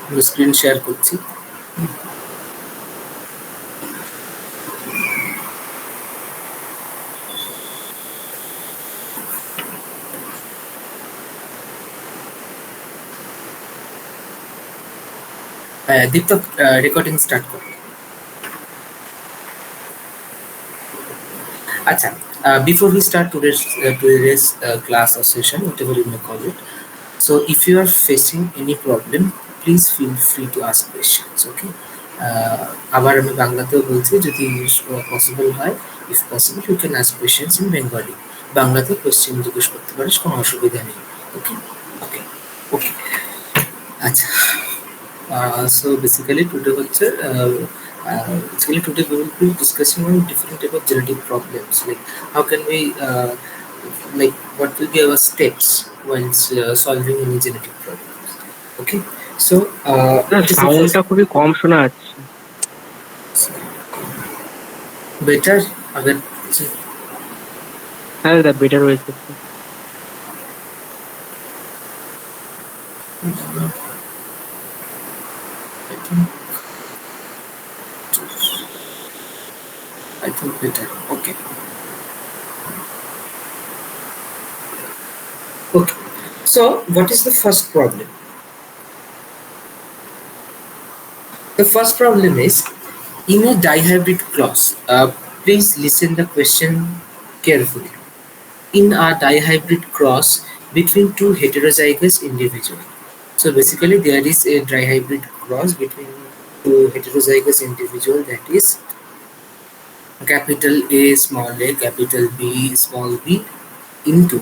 আমি screen share করছি। দীপ্ত recording start করো। আচ্ছা, before we start today's class or session, whatever you may call it, so if you are facing any problem, please feel free to ask questions. Okay, আবার আমি বাংলাতেও বলছি, যদি possible হয়, if possible you can ask questions in Bengali. বাংলাতে question জিজ্ঞেস করতে পারিস, কোনো অসুবিধা নেই। ওকে ওকে ওকে আচ্ছা, so basically today হচ্ছে basically today we will be discussing on different type of genetic problems, like how can we like what will be our steps while solving any genetic problems. Okay, so সাউন্ডটা খুবই কম শোনা যাচ্ছে। Better আগের? হ্যাঁ দাদা, better হয়েছে। I think better. Okay. Okay. So, what is the first problem? The first problem is in a dihybrid cross. Please listen the question carefully. In a dihybrid cross between two heterozygous individuals. So basically, there is a dihybrid cross between two heterozygous individuals, that is capital A small a, capital B small b, into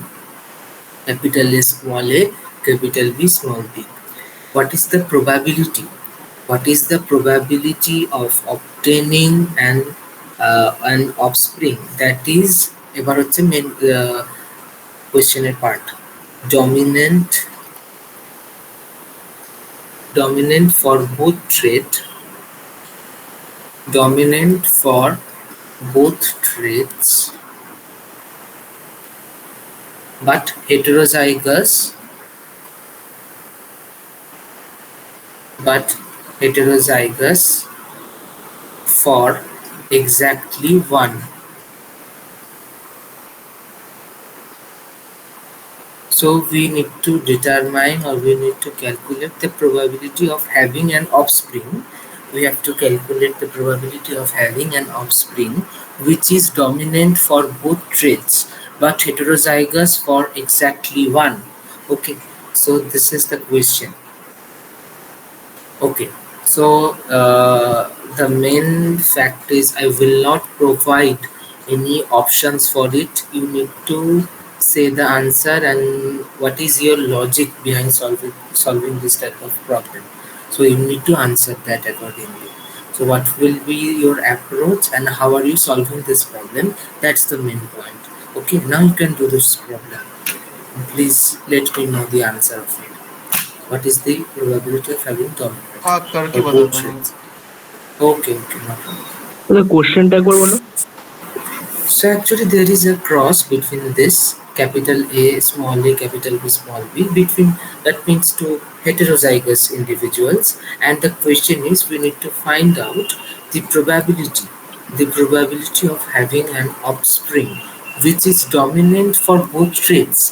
capital A small a, capital B small b. What is the probability? What is the probability of obtaining an offspring? That is এবার হচ্ছে main কোয়েশ্চেনের part. dominant for both traits, but heterozygous for exactly one. So we need to determine, or we need to calculate the probability of having an offspring. We have to calculate the probability of having an offspring which is dominant for both traits but heterozygous for exactly one. Okay, so this is the question. Okay, so the main fact is I will not provide any options for it. You need to say the answer and what is your logic behind solving this type of problem. So you need to answer that accordingly. So what will be your approach and how are you solving this problem? That's the main point. Okay, now you can do this problem. Please let me know the answer of it. What is the probability of having dominant? Okay, no problem. কোশ্চেনটা একবার বলো। So actually there is a cross between this capital A small a, capital B small b, between, that means two heterozygous individuals, and the question is we need to find out the probability of having an offspring which is dominant for both traits,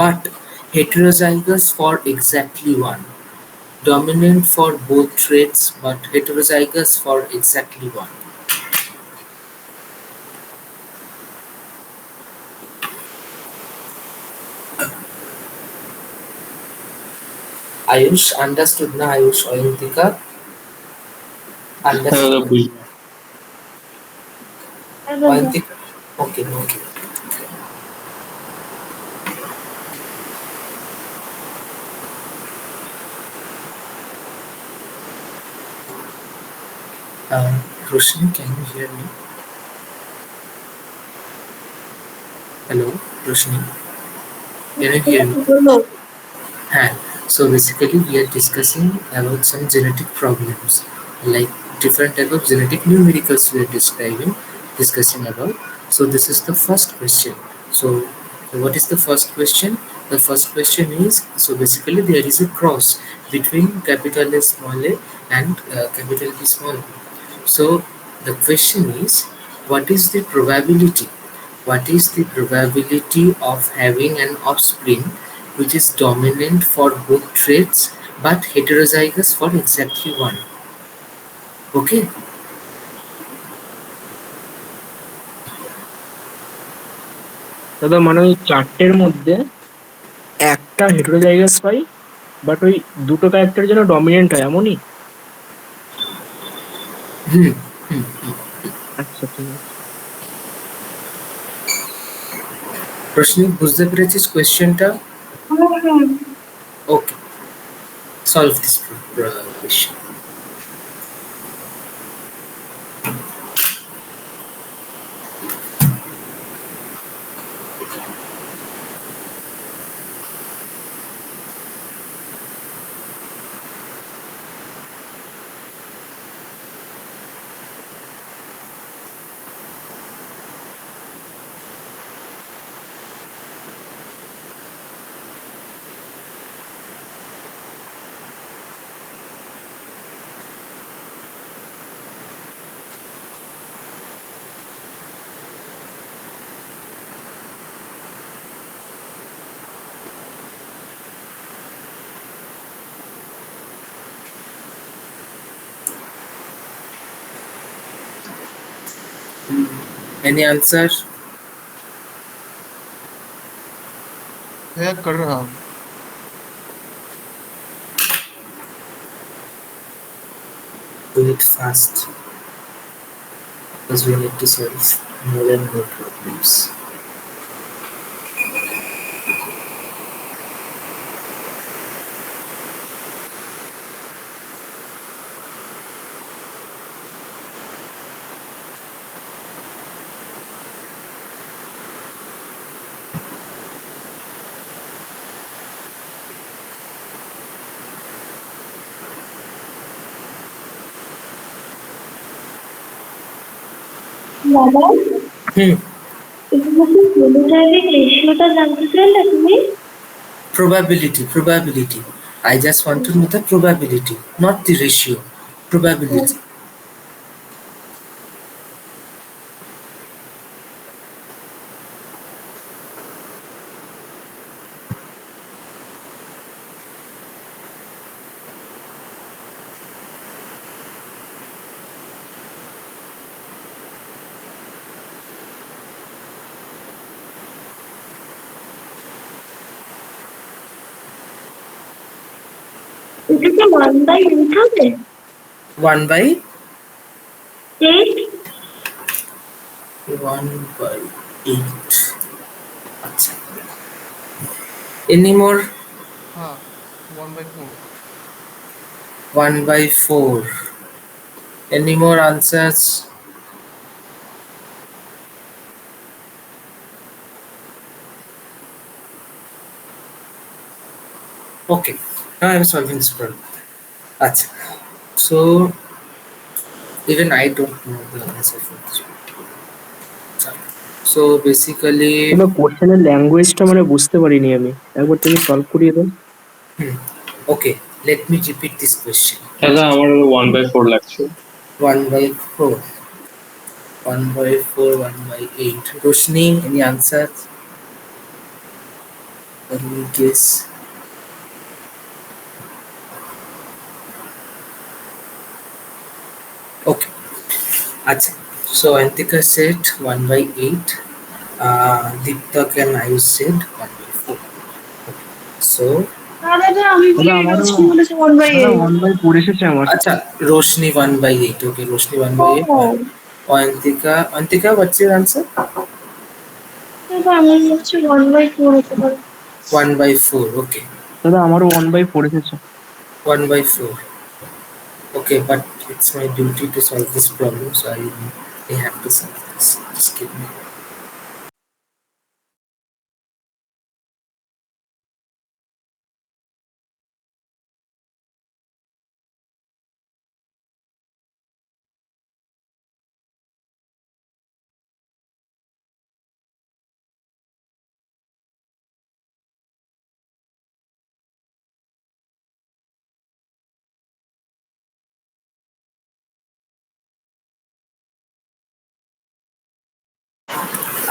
but heterozygous for exactly one. Dominant for both traits but heterozygous for exactly one. Ayush understood na? Ayush, Oyantika understood. Oyantika, okay. Roshni, can you hear me? Hello, Roshni, can you hear me? So basically we are discussing about some genetic problems, like different type of genetic numericals we are discussing about. So this is the first question. So what is the first question? The first question is, so basically there is a cross between capital S small a and capital P small a. So the question is, what is the probability? What is the probability of having an offspring which is dominant for both traits but heterozygous for exactly one? Okay. দাদা মানে ওই চারটের মধ্যে একটা heterozygous pi, but ওই দুটো character যেন dominant হয় এমনই। Hmm. Hmm. আচ্ছা ঠিক আছে। প্রশ্ন বুঝতে পেরেছিস কোয়েশ্চেনটা? Okay. Solve this question. Any answer? भैया कर रहा हूँ। Do it fast because we need to solve more and more problems. দাদা, Hmm. ফেনোটাইপিক রেশিওটা জানতে চাইলে তুমি? Probability. I just want to know the probability, not the ratio. Probability. এটা কি 1/8 হবে? 1 by 8? 1 by 8. Acha. Any more? हाँ 1/4। 1 by 4. Any more answers? Okay. Now I am solving this problem. Acha. So even I don't know the answer for this problem. So basically, দাদা কোশ্চেনের ল্যাঙ্গুয়েজটা মানে বুঝতে পারিনি আমি, একবার তুমি সলভ করিয়ে দাও। okay, let me repeat this question. দাদা আমার 1/4 লাগছে। 1 by 4. 1 by 4, 1 by 8. Roshni, any answers? Any guess? Okay. Acha. So Antika said 1 by 8. Deeptak and Ayush said 1 by 4. Okay. So, না দাদা, আমি দাদা ভুল আমারও বলছি, বলেছি দাদা 1/8। 1/4 এসেছে আমার। acha, Roshni 1 by 8. Okay, Roshni 1 by 8. O Antika, what's your answer? দাদা, আমি বলছি 1/4 হতে পারে। 1 by 4. Okay. দাদা আমারও 1/4 এসেছে। 1 by 4. Okay, but it's my duty to solve this problem, so I have to solve this. Just give me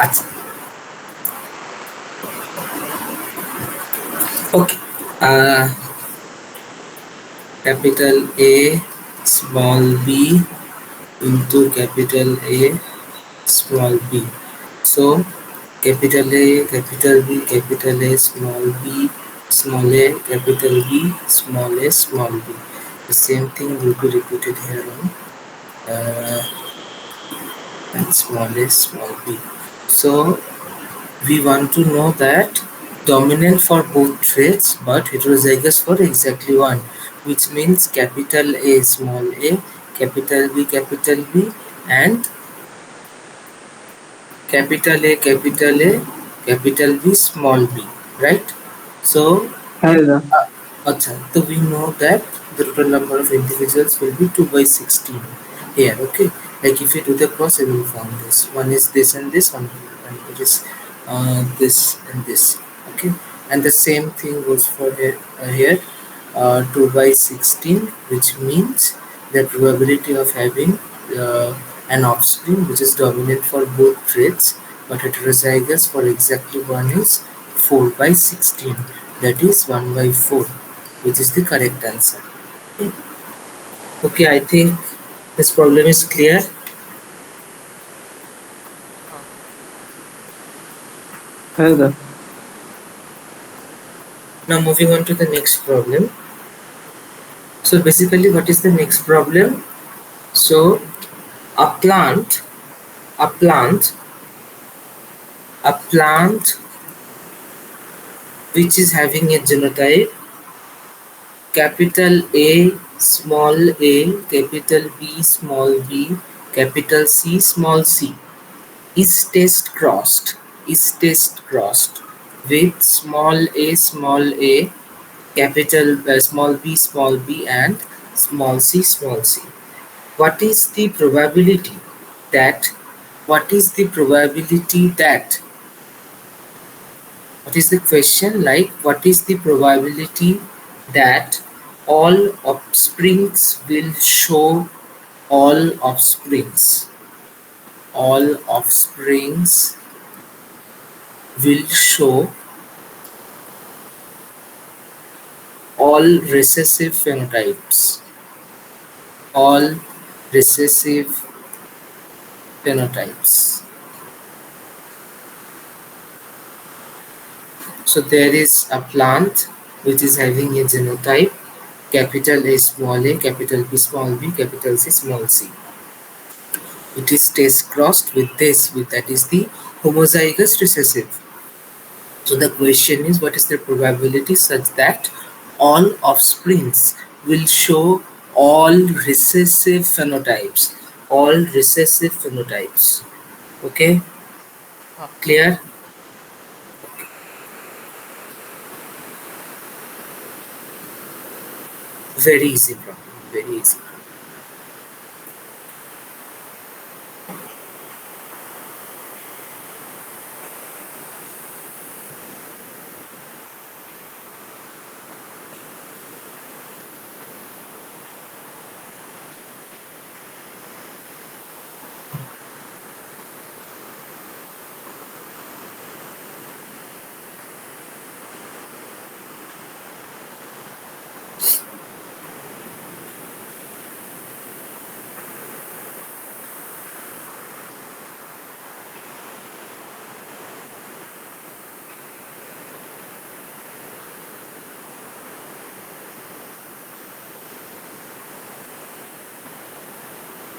আচ্ছা, okay. uh, Capital A small b into capital A small b. So capital A, capital B, capital A, small b, small a, capital B, small a, small b. The same thing will be repeated here on and small a, small b. So we want to know that dominant for both traits but heterozygous for exactly one, which means capital A, small a, capital B, and capital A, capital B, small b, right? So হ্যাঁ দাদা। so we know that the total number of individuals will be 2 by 16 here, okay? Like if you do the cross, you will form this. One is this and this, one and it is this and this, okay? And the same thing goes for here 2 by 16, which means the probability of having an offspring which is dominant for both traits but heterozygous for exactly one is 4 by 16, that is 1 by 4, which is the correct answer. Okay, I think this problem is clear. হ্যাঁ হ্যাঁ দাদা। Now moving on to the next problem. So basically what is the next problem? So a plant a plant a plant which is having a genotype capital A small a, capital B small b, capital C small c is test crossed with small a, capital small b and small c. What is the probability that what is the probability that what is the question, like what is the probability that all offsprings will show all offsprings all offsprings will show all recessive phenotypes all recessive phenotypes. So there is a plant which is having a genotype capital A small a, capital B small b, capital C small c. It is test crossed with this, with that is the homozygous recessive. So the question is, what is the probability such that all offsprings will show all recessive phenotypes? All recessive phenotypes. Okay, হ্যাঁ clear? Very easy problem. Very easy.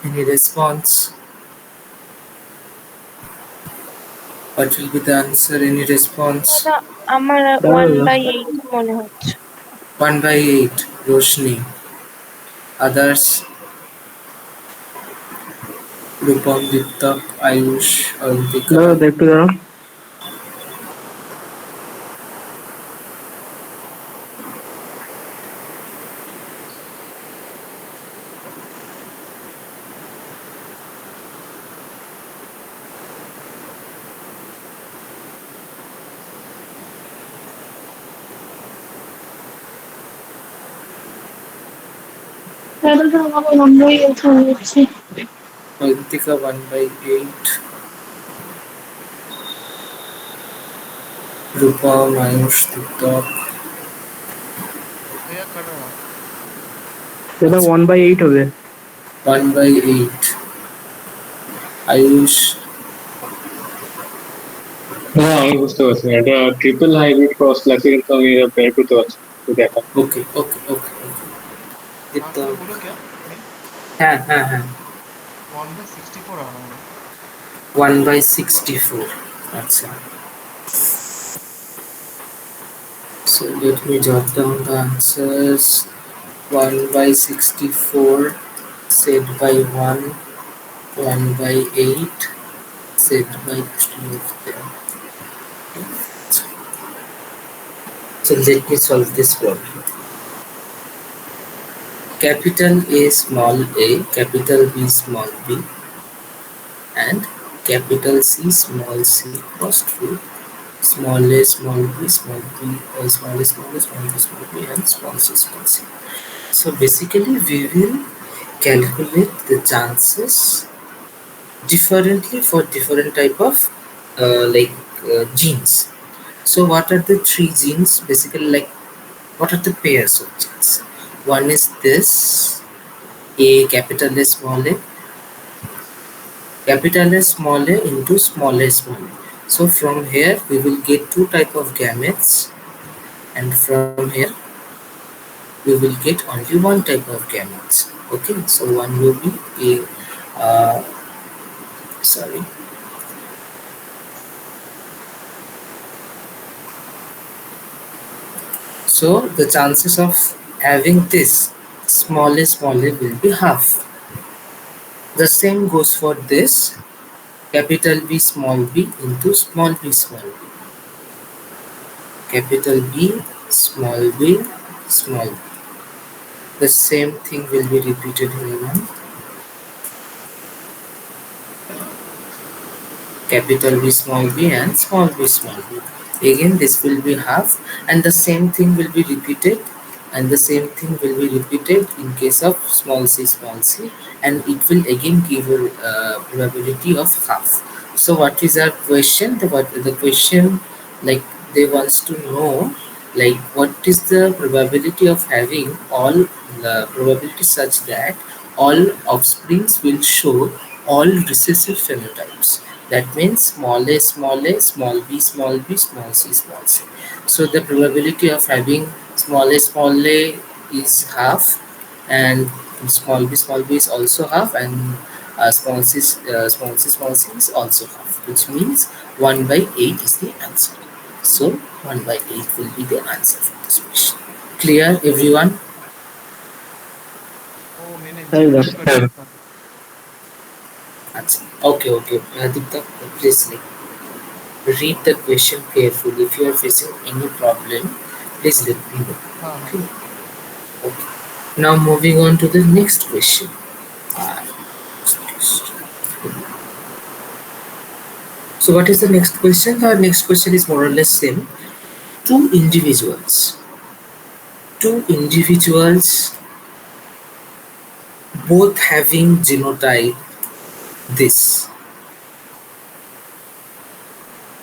Any response? What will be the answer? Any response? দাদা আমার দাদা 1/8 মনে হচ্ছে। 1 by 8. Roshni. Others? Rupam, Diptak, Ayush, Avantika. দাদা একটু দাঁড়াও। দাদা তো আমার 1/8 হয়ে যাচ্ছে। Avantika 1 by 8. রূপা, মানুষ, দীপক। भैया करो ना। দাদা 1/8 হবে। 1/8 আয়ুষ। হ্যাঁ আমি বুঝতে পারছি না, এটা ট্রিপল হাইব্রিড ক্রস লাগছে কিন্তু আমি এটা বের করতে পারছি না। একটু দেখা। ওকে ওকে ওকে ওকে आंसर দীপক। बोलो क्या नहीं। হ্যাঁ হ্যাঁ হ্যাঁ 1/64 आ रहा है। 1/64। আচ্ছা, so let me jot down the answers. 1/64 set by 1, 1/8 set by 3 of them. So let me solve this problem. Capital A small a, capital B small b, and capital C small c crossed with small a small b small b small a small a small b small b and small c. So basically we will calculate the chances differently for different type of genes. So what are the three genes? Basically, like, what are the pairs of genes? One is this A capital A small a, capital A small a into small a small a. So from here we will get two type of gametes, and from here we will get only one type of gametes. Okay, so one will be a sorry. So the chances of having this small a will be half. The same goes for this capital B small b into small b small b. Capital B small b. The same thing will be repeated in one. Capital B small b and small b small b. Again this will be half, and the same thing will be repeated, and the same thing will be repeated in case of small c, and it will again give a probability of half. So what is our question? The question, like, they wants to know, like, what is the probability of having all the probability such that all offsprings will show all recessive phenotypes. That means small a, small b, small c. So the probability of having small a is half, and small b is also half, and small c is also half, which means 1/8 is the answer. So 1/8 will be the answer for this question. Clear, everyone? ओ मैंने হ্যাঁ zero দাদা। टिक कर दिया था। Okay. Aditya, please, like, read the question carefully. If you are facing any problem, please let me know. हाँ हाँ। Okay. Okay. Now moving on to the next question. So what is the next question? The next question is more or less same. Two individuals. Two individuals both having genotype this.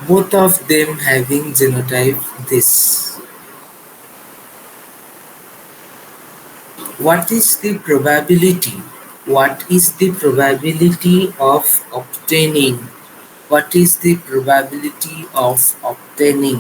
Both of them having genotype this. What is the probability? What is the probability of obtaining? What is the probability of obtaining?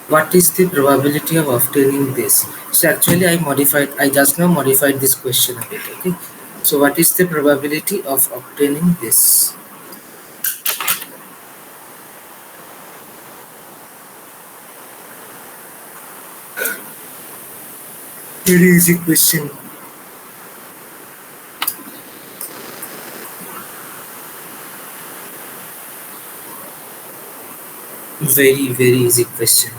What is the probability of obtaining this? So actually I just now modified this question a bit, okay? So what is the probability of obtaining this? Very easy question. Very easy question.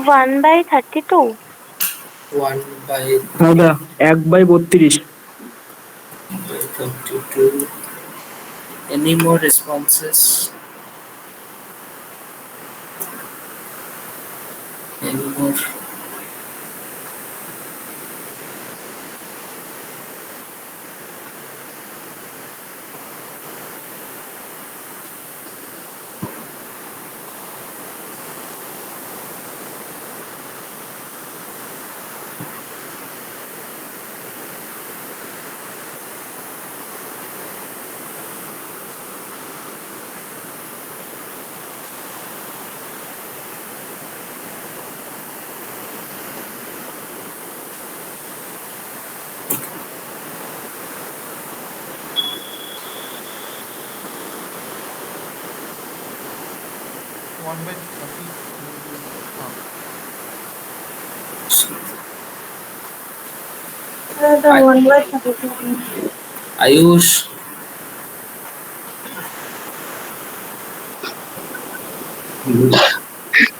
One by 32. 1 by দাদা 1/32। 32. Any more responses? Any more? One by 30 into half. The 1/32. Ayush,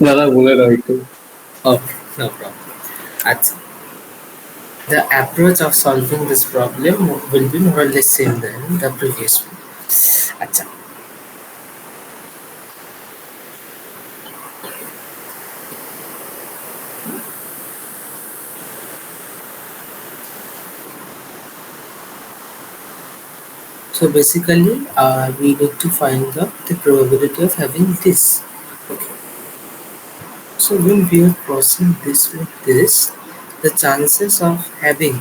দাদা বলে দাও একটু। okay, no problem. Acha. The approach of solving this problem will be more or less same than the previous one. Acha. So basically, we need to find the probability of having this. Okay. So when we are crossing this with this, the chances of having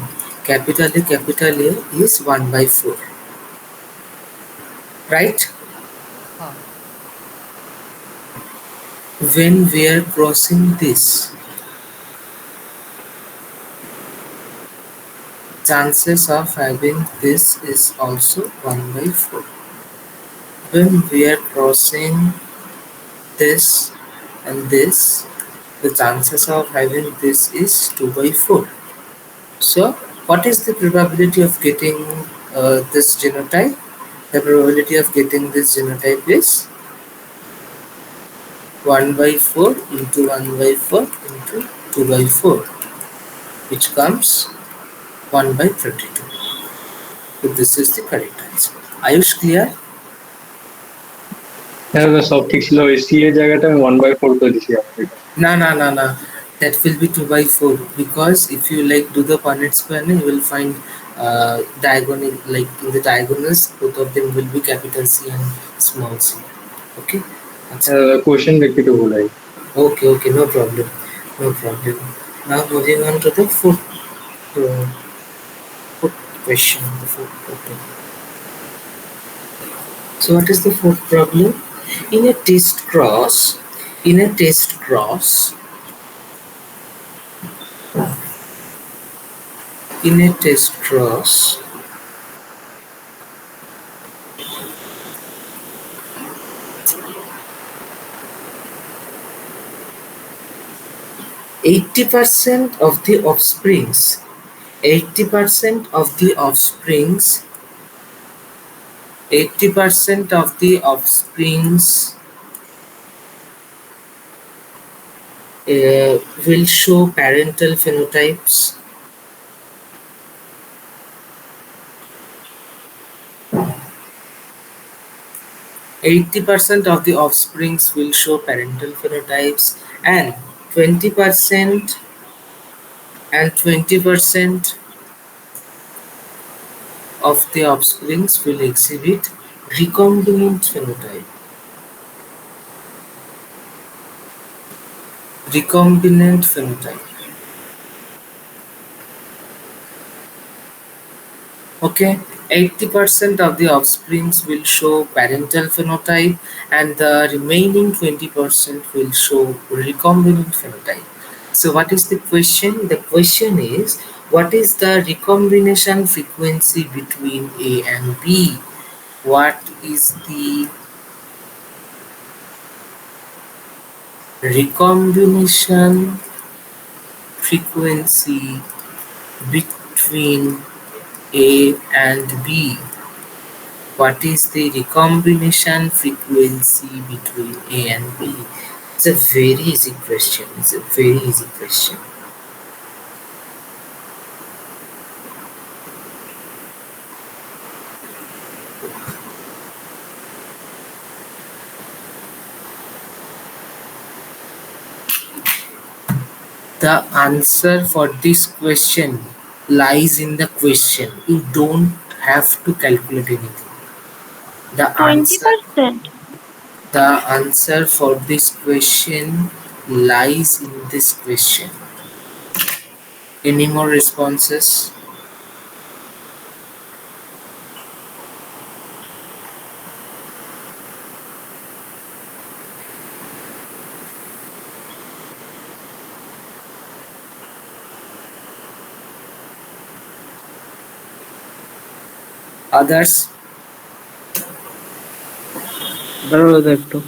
capital A is 1 by 4. Right? Huh. When we are crossing this, chances of having this is also 1 by 4. When we are crossing this and this, the chances of having this is 2 by 4. So, what is the probability of getting this genotype? The probability of getting this genotype is 1 by 4 into 1 by 4 into 2 by 4, which comes 1 by 32. So, this is the correct answer. Ayush, clear? হ্যাঁ দাদা সব ঠিক ছিল, ওই C এর জায়গাটা আমি 1/4 করে দিছি আপনাকে। No, no, no, no. That will be 2 by 4, because if you like do the Punnett square, you will find diagonal, like in the diagonals, both of them will be capital C and small c. Okay. That's হ্যাঁ দাদা question দেখতে একটু ভুল হয়। okay, okay, no problem, no problem. Now moving on to the uh, fourth question. The fourth problem. So what is the fourth problem? In a test cross, in a test cross, in a test cross, 80% of the offsprings, 80% of the offsprings, 80% of the offsprings will show parental phenotypes. %of the offsprings will show parental phenotypes, and 20% and 20% of the offsprings will exhibit recombinant phenotype. Recombinant phenotype. Okay, 80% of the offsprings will show parental phenotype, and the remaining 20% will show recombinant phenotype. So what is the question? The question is, what is the recombination frequency between A and B? What is the recombination frequency between A and B? What is the recombination frequency between A and B? It's a very easy question. It's a very easy question. The answer for this question lies in the question. You don't have to calculate anything. The answer 20%. the answer for this question lies in this question. Any more responses? Others? দাঁড়াও একটু।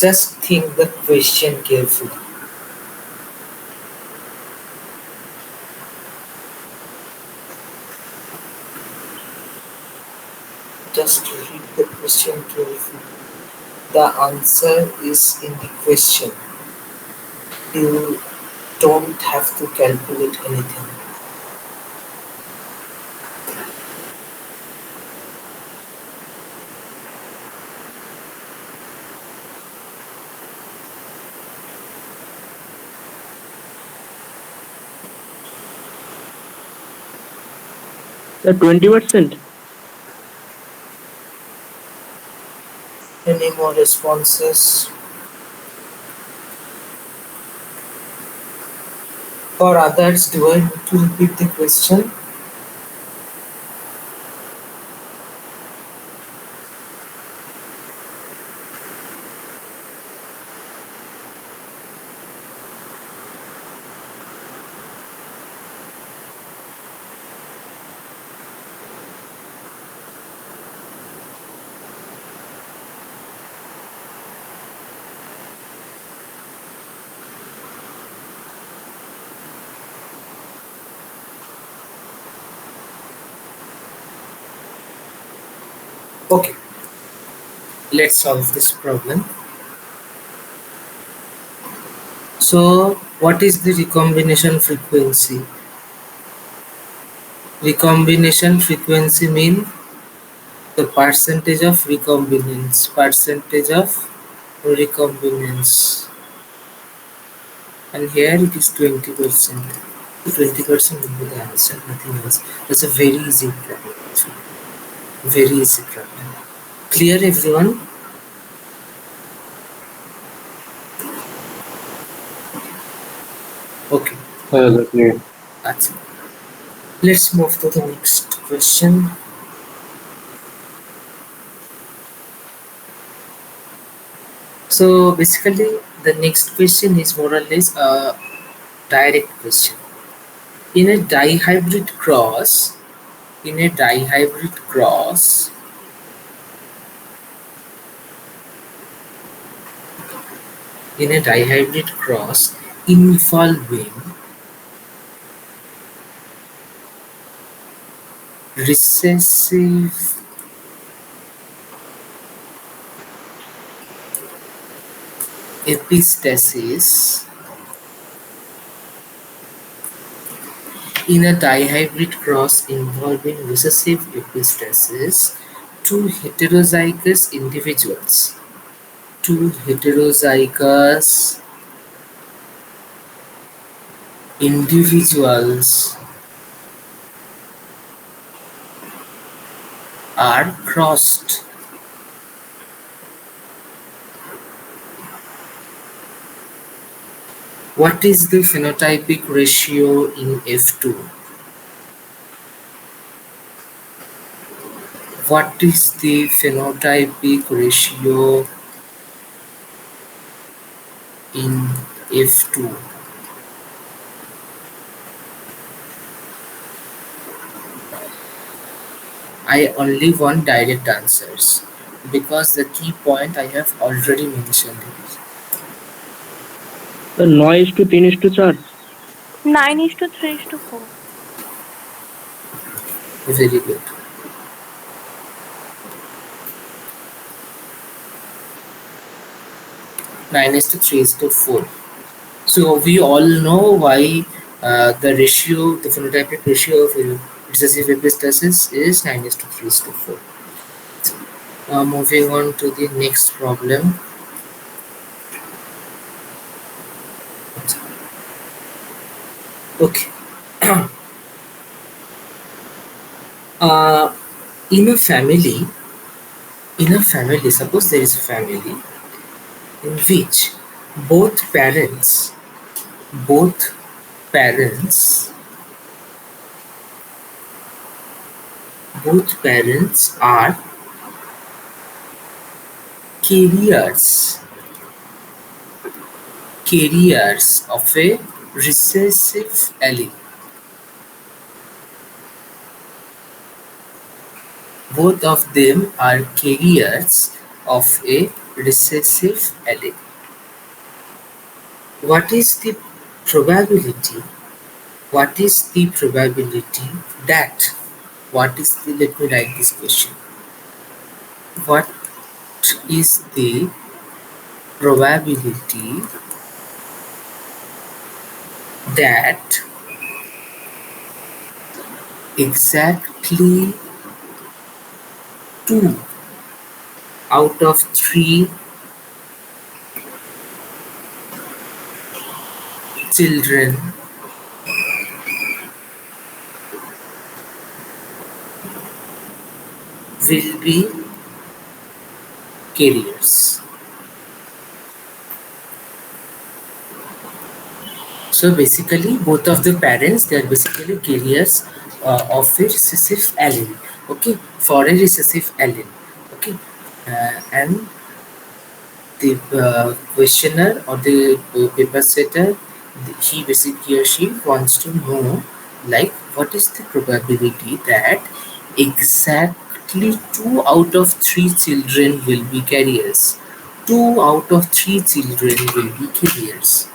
Just think the question carefully. Just read the question carefully. The answer is in the question. You don't have to calculate anything. The 20%. Any more responses? For others, do I need to repeat the question? Okay, let's solve this problem. So, what is the recombination frequency? Recombination frequency means the percentage of recombinance. And here it is 20%. 20% will be the answer, nothing else. That's a very easy problem. Very easy problem. Clear, everyone? Okay. That's it. Let's move to the next question. So basically, the next question is more or less a direct question. In a dihybrid cross, involving recessive epistasis, two heterozygous individuals are crossed. What is the phenotypic ratio in F2? What is the phenotypic ratio in F2? I only want direct answers because the key point I have already mentioned it. The 9:3:4. 9:3:4. Very good. Nine is to 3:4. So we all know why the phenotypic ratio of recessive epistasis is 9:3:4. Moving on to the next problem. Okay. uh, in a family, suppose there is a family in which both parents, both parents, both parents are carriers, carriers of a recessive allele. Both of them are carriers of a recessive allele. What is the probability? What is the probability that? What is the? Let me write this question. What is the probability that exactly 2 out of 3 children will be carriers? So basically, both of the parents, they are basically carriers of a recessive allele. Okay, for a recessive allele. Okay, and the questioner or the paper setter, he or she wants to know, like, what is the probability that exactly 2 out of 3 children will be carriers? 2 out of 3 children will be carriers.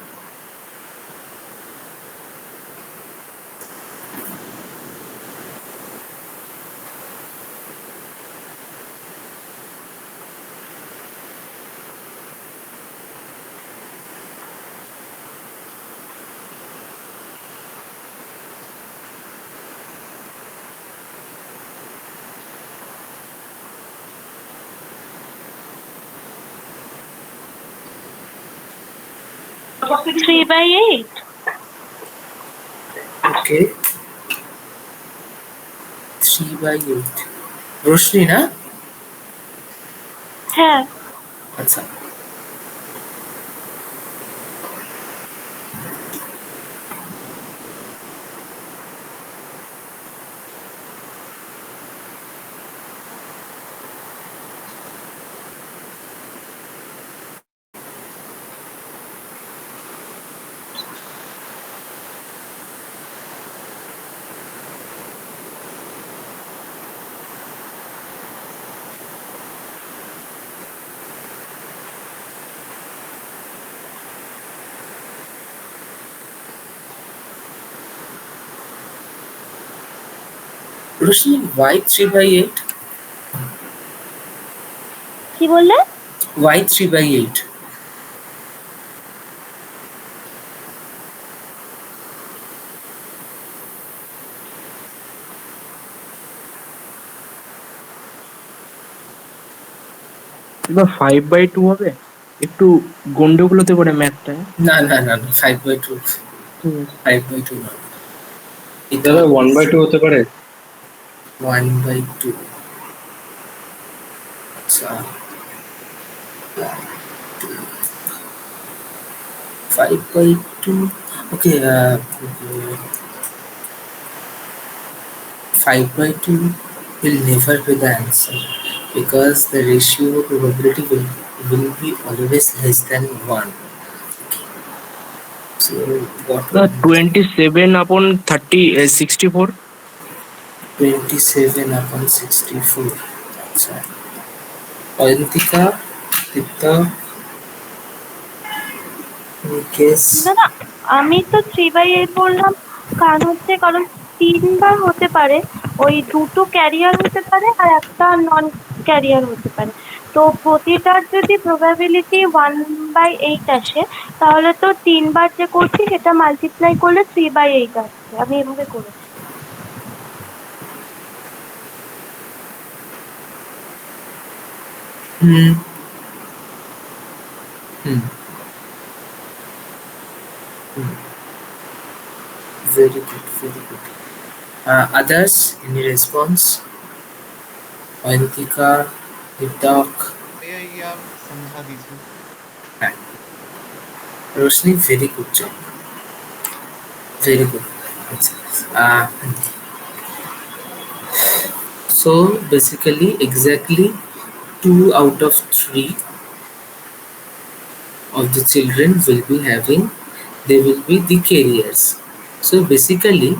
Three by eight. Okay, 3/8. Roshni না? হ্যাঁ। আচ্ছা। Roshni, why 3/8? কি বললে? Why 3/8? এবার 5/2 হবে, একটু গন্ডগোল হতে পারে ম্যাথটা। না না না না, 5/2, ঠিক আছে 5/2 না, এটা দাদা 1/2 হতে পারে। 1/2। আচ্ছা, 5/2. Okay, 5/2 will never be the answer because the ratio probability will be always less than 1. So what would be 27/30 64? 27/64? আচ্ছা, অয়ন্তিকা, দীপ্তা, নিকেশ। না আমি তো 3/8 বললাম, কারণ 3 বার হতে পারে, ওই 2টো ক্যারিয়ার হতে পারে আর একটা নন ক্যারিয়ার হতে পারে। তো প্রতিটার যদি প্রবাবিলিটি 1/8 আসে, তাহলে তো 3 বার যে করছি সেটা মাল্টিপ্লাই করলে 3/8 আসছে। আমি এভাবে করেছি। Hmm. Hmm. Hmm. Very good. Very good. Others, any response? Antika, Hitak, भैया ये आप समझा दीजिए. and Roshni, very good job. Very good. Uh, so basically, exactly 2 out of 3 of the children will be having, they will be the carriers. So basically,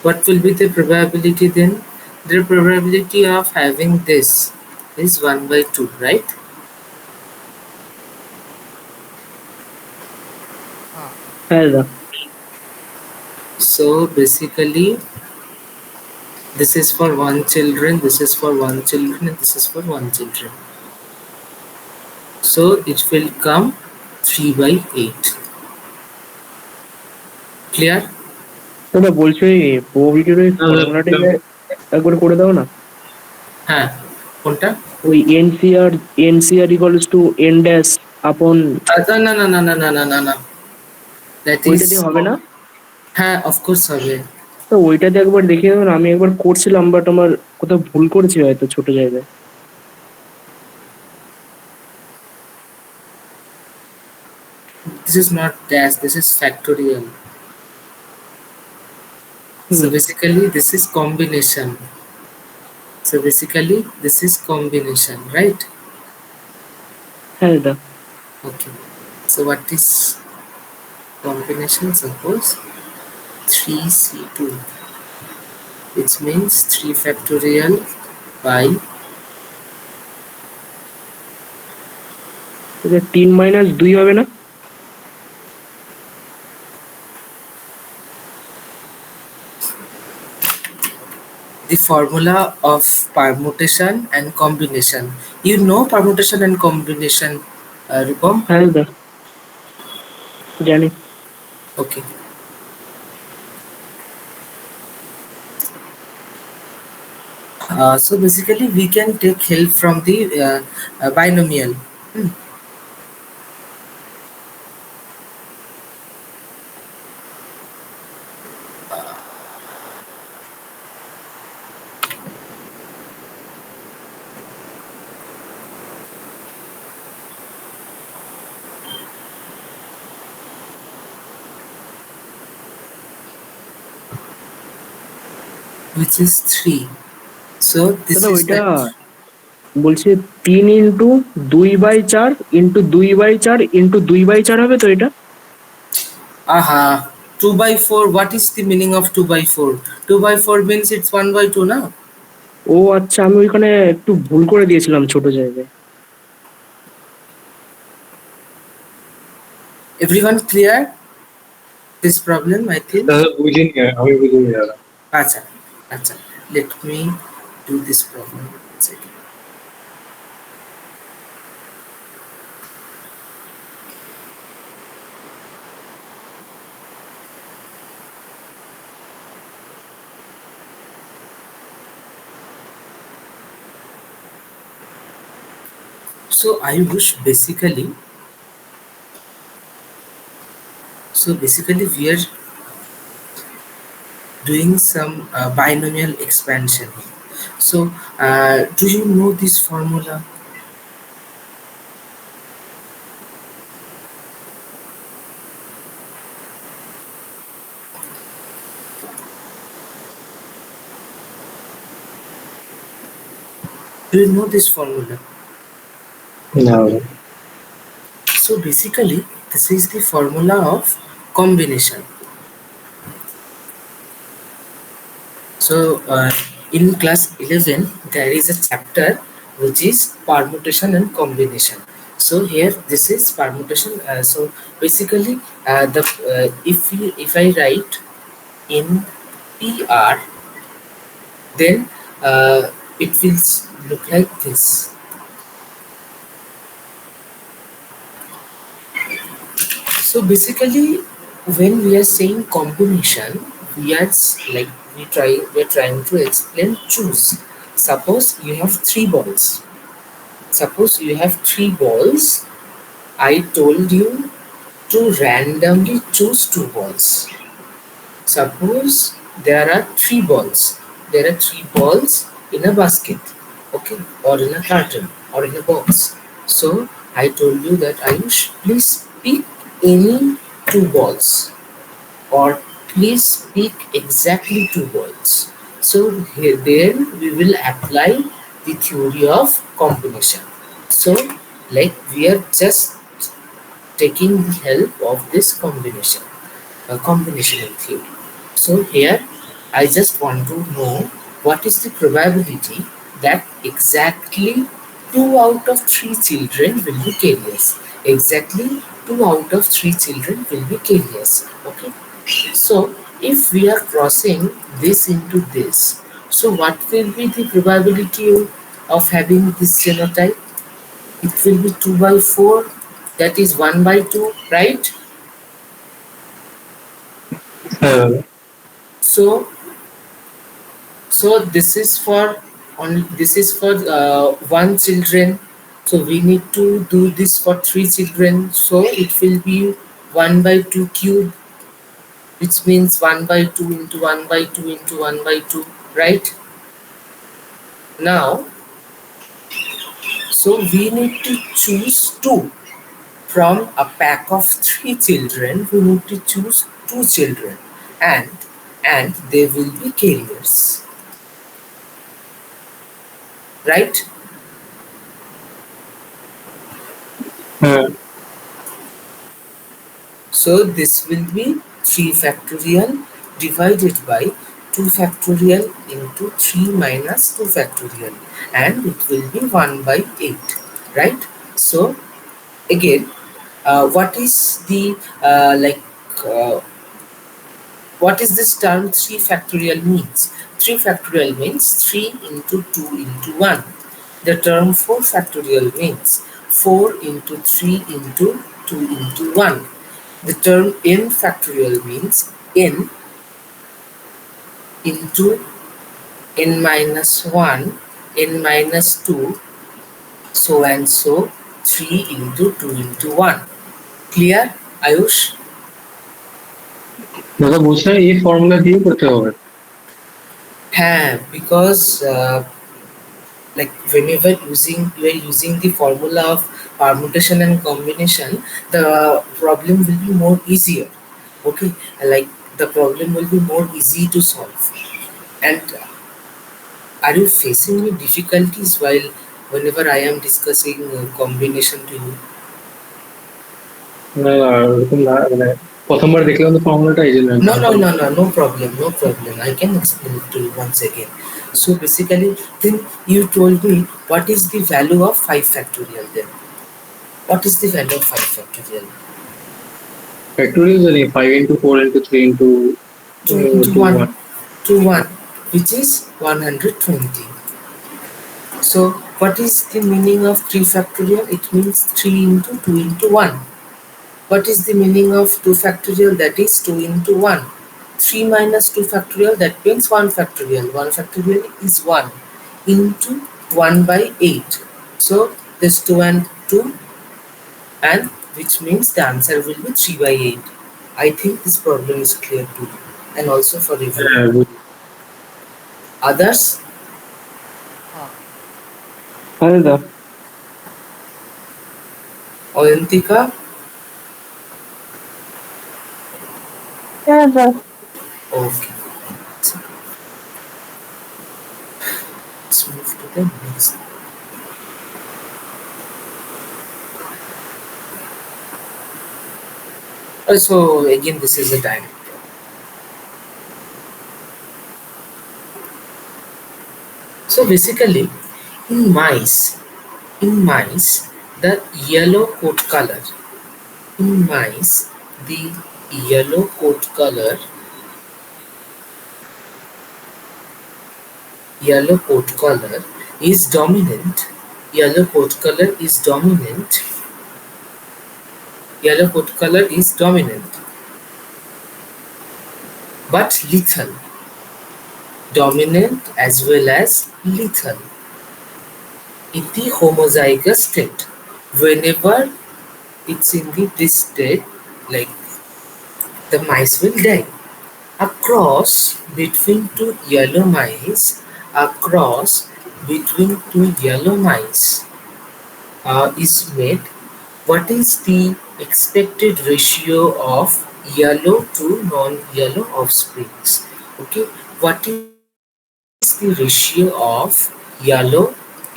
what will be the probability then? The probability of having this is 1 by 2, right? हाँ. হ্যাঁ দাদা। So basically, this is for one children, this is for one children, and this is for one children. So it will come 3 by 8. Clear? দাদা বলছি ওই প্রবাবিলিটির ওই ফর্মুলাটাকে একবার করে দাও না। হ্যাঁ, কোনটা? ওই NCR equals to N dash আপন না না না না না না না না, দ্যাট ইজ, ওইটা দিয়ে হবে না? হ্যাঁ অফকোর্স হবে। তো ওইটাতে একবার দেখে দেবেন, আমি একবার করছিলাম বাট আমার কোথাও ভুল করেছি হয়তো ছোট জায়গায়। This is not dash, this is factorial. So basically this is combination. So basically this is combination, right? হ্যাঁ দাদা। Okay. So what is combination? Suppose 3C2, which means 3 factorial by 3 - 2 হবে না? the formula of permutation and combination. You know permutation and combination, Rupam? হ্যাঁ দাদা জানি। Okay. So basically we can take help from the binomial. Hmm. Which is 3. So this দাদা is ওইটা that. বলছি 3 × 2/4 × 2/4 × 2/4 হবে তো এটা? Aha. 2 by 4. What is the meaning of 2 by 4? 2 by 4 means it's 1 by 2 now. ও আচ্ছা, আমি ওইখানে একটু ভুল করে দিয়েছিলাম ছোট জায়গায়। Everyone clear this problem, I think? বুঝিনি, আমি বুঝিনি দাদা। Acha. Acha. Let me do this problem. One second. So Ayush, basically we are doing some binomial expansion. So do you know this formula? Do you know this formula? না So basically this is the formula of combination. So in class 11 there is a chapter which is permutation and combination. So here this is permutation. So basically the if I write in PR, then it will look like this. So basically when we are saying combination, we are like we're trying to explain choose. Suppose you have three balls. Suppose you have three balls. I told you to randomly choose two balls. Suppose there are three balls. There are three balls in a basket, okay, or in a carton, or in a box. So I told you that Ayush, please pick any two balls, or please pick exactly two balls. So here, then we will apply the theory of combination. So like we are just taking the help of this combination, combinational theory. So here I just want to know what is the probability that exactly 2 out of 3 children will be carriers. Exactly 2 out of 3 children will be carriers. Okay. So if we are crossing this into this, so what will be the probability of having this genotype? It will be 2 by 4, that is 1 by 2, right? Uh, So so this is for one children, so we need to do this for three children, so it will be 1 by 2 cube, which means 1 by 2 into 1 by 2 into 1 by 2, right? Now so we need to choose two from a pack of three children. We need to choose two children, and they will be carriers, right? uh, So this will be 3 factorial divided by 2 factorial into 3 minus 2 factorial, and it will be 1 by 8, right? So again, what is the uh, what is this term 3 factorial means? 3 factorial means 3 into 2 into 1. The term 4 factorial means 4 into 3 into 2 into 1. The term n factorial means n into n minus 1, n minus 2, so and so, 3 into 2 into 1. Clear, Ayush? দাদা বলছে এই formula দিয়ে করতে হবে। Because like whenever you are using the formula of permutation and combination, the problem will be more easier. Okay, like the problem will be more easy to solve. And are you facing any difficulties while whenever I am discussing combination to you? না না, ওরকম না, মানে প্রথমবার দেখলাম তো ফর্মুলাটা, এই জন্য No, no, no, no, no problem, no problem. I can explain it to you once again. So basically, then you told me what is the value of 5 factorial then? What is the value of 5 factorial? Factorial জানি 5 into 4 into 3 into 2 into 1 to 1, which is 120. So what is the meaning of 3 factorial? It means 3 into 2 into 1. What is the meaning of 2 factorial? That is 2 into 1. 3 minus 2 factorial, that means 1 factorial. 1 factorial is 1 into 1 by 8. So this 2 and 2, and which means the answer will be 3 by 8. I think this problem is clear to you and also for everyone. Others? हाँ আরে দা Oyantika? হ্যাঁ sir. Okay. Let's move to the next. So again, this is a time. So basically, in mice, the yellow coat color. In mice, the yellow coat color is dominant. Yellow coat color is dominant. Yellow coat color is dominant. but lethal, dominant as well as lethal in the homozygous state. Whenever it's in this state, like the mice will die. A cross between two yellow mice, a cross between two yellow mice is made. What is the expected ratio of yellow to non-yellow offsprings? Okay, what is the ratio of yellow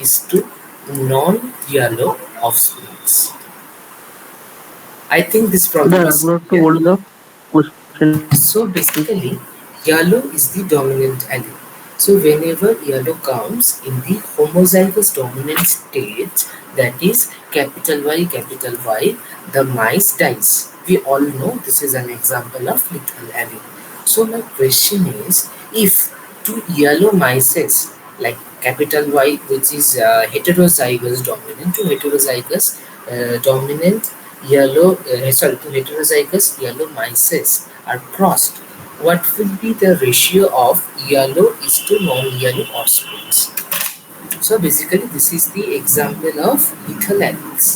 is to non-yellow offsprings? I think this problem দাদা is একবার একটু clear. বলে দাও কোশ্চেনটা So basically, yellow is the dominant allele. So whenever yellow comes in the homozygous dominant state, that is capital Y, the mice dies. We all know this is an example of lethal allele. So my question is, if two yellow mices like capital Y, which is heterozygous dominant, to heterozygous dominant two heterozygous yellow mices are crossed, what will be the ratio of yellow is to non-yellow offsprings? So basically, this is the example of lethal alleles.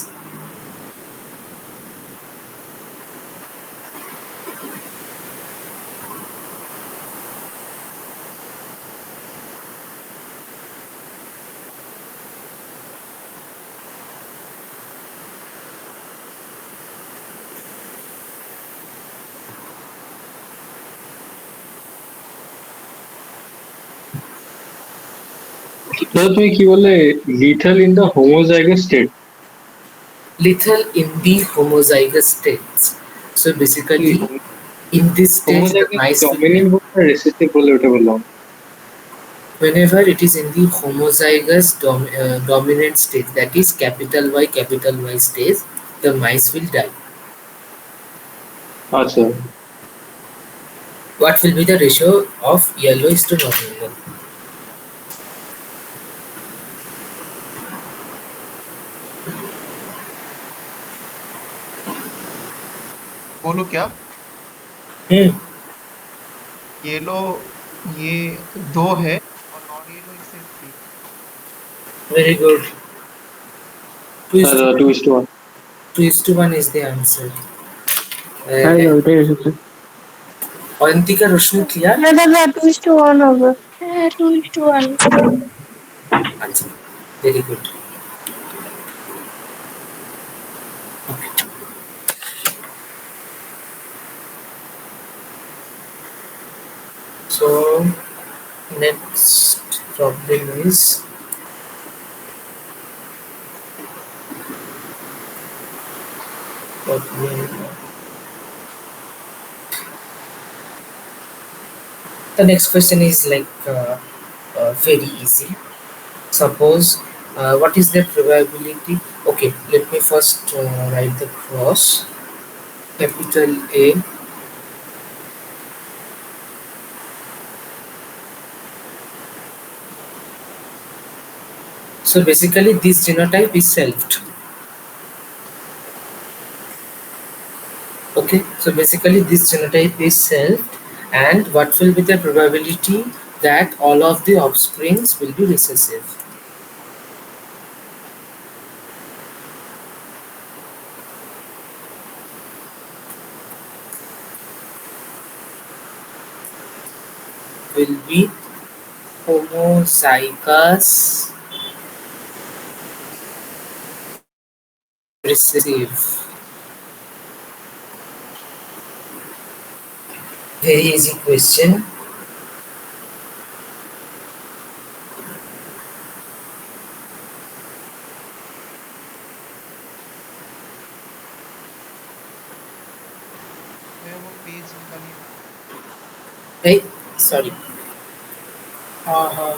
দাদা তুমি কি বললে lethal in the homozygous state? Lethal in the homozygous states. So basically, in this stage, the homozygous mice will be, dominant বলতে recessive বলে ওটা বললাম। whenever it is in the homozygous dominant state, that is capital Y stage, the mice will die. আচ্ছা, What will be the ratio of yellow is to non-yellow? बोलो क्या? Hmm. Yellow ये दो है और नॉन येलो इससे three. Very good. 2 is to দাদা 2:1। 2:1 is the answer. হ্যাঁ দাদা ওইটাই এসেছে। Avantika, Roshni, clear? না দাদা 2:1 হবে। হ্যাঁ 2:1। Answer. Very good. So next problem is problem. The next question is like very easy. Suppose what is the probability? Okay, let me first write the cross. Capital A, so basically this genotype is selved. Okay, so basically this genotype is selved, and what will be the probability that all of the offsprings will be recessive? Will be homozygous recessive. Very easy question. मैं वो page निकालिए। Hey, sorry. Uh, uh,